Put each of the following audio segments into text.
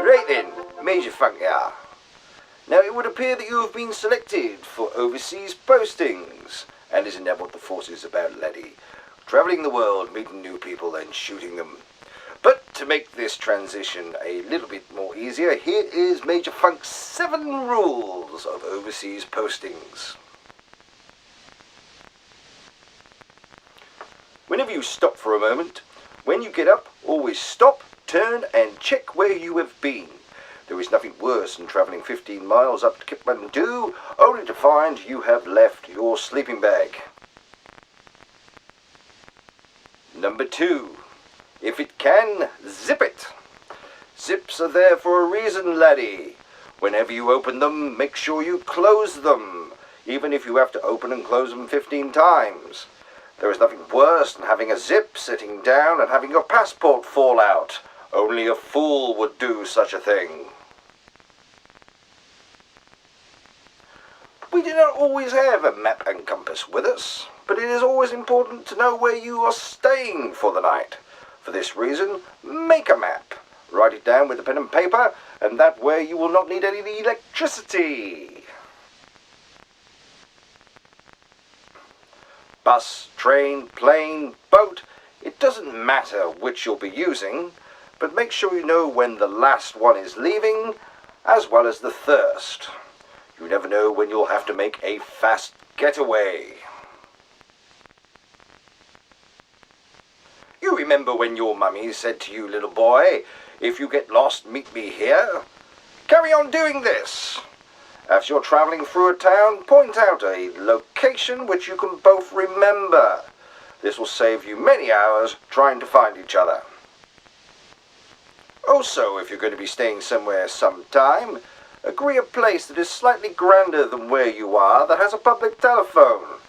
Right then, Major Funk here. Now it would appear that you have been selected for overseas postings. And isn't that what the force is about, laddie? Travelling the world, meeting new people and shooting them. But to make this transition a little bit more easier, here is Major Funk's 7 rules of overseas postings. Whenever you stop for a moment, when you get up, always stop, turn and check where you have been. There is nothing worse than travelling 15 miles up to Kathmandu only to find you have left your sleeping bag. Number 2. If it can, zip it. Zips are there for a reason, laddie. Whenever you open them, make sure you close them, even if you have to open and close them 15 times. There is nothing worse than having a zip, sitting down and having your passport fall out. Only a fool would do such a thing. We do not always have a map and compass with us, but it is always important to know where you are staying for the night. For this reason, make a map. Write it down with a pen and paper, and that way you will not need any electricity. Bus, train, plane, boat, it doesn't matter which you'll be using, but make sure you know when the last one is leaving, as well as the first. You never know when you'll have to make a fast getaway. You remember when your mummy said to you, little boy, if you get lost, meet me here? Carry on doing this. As you're travelling through a town, point out a location which you can both remember. This will save you many hours trying to find each other. Also, if you're going to be staying somewhere sometime, agree a place that is slightly grander than where you are that has a public telephone.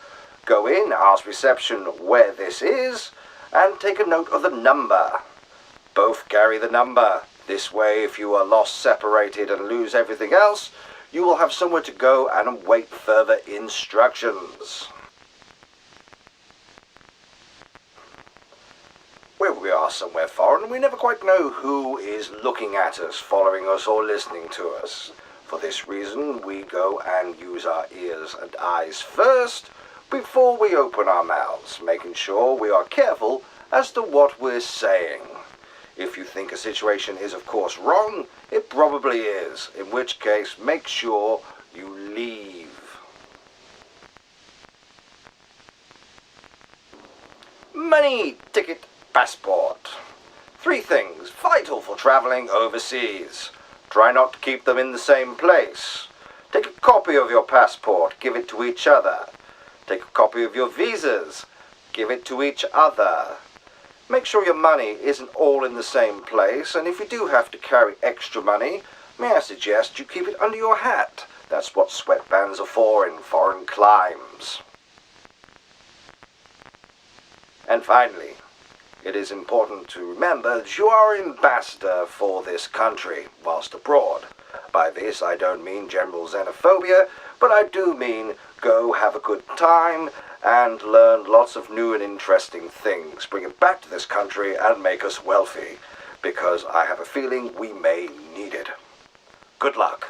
Go in, ask reception where this is, and take a note of the number. Both carry the number. This way, if you are lost, separated, and lose everything else, you will have somewhere to go and await further instructions. When we are somewhere foreign, we never quite know who is looking at us, following us, or listening to us. For this reason, we go and use our ears and eyes first before we open our mouths, making sure we are careful as to what we're saying. If you think a situation is of course wrong, it probably is, in which case make sure you leave. Money, ticket, passport. 3 things vital for travelling overseas. Try not to keep them in the same place. Take a copy of your passport, give it to each other. Take a copy of your visas, give it to each other. Make sure your money isn't all in the same place, and if you do have to carry extra money, may I suggest you keep it under your hat. That's what sweatbands are for in foreign climes. And finally, it is important to remember that you are ambassador for this country whilst abroad. By this I don't mean general xenophobia, but I do mean go have a good time and learn lots of new and interesting things. Bring it back to this country and make us wealthy, because I have a feeling we may need it. Good luck.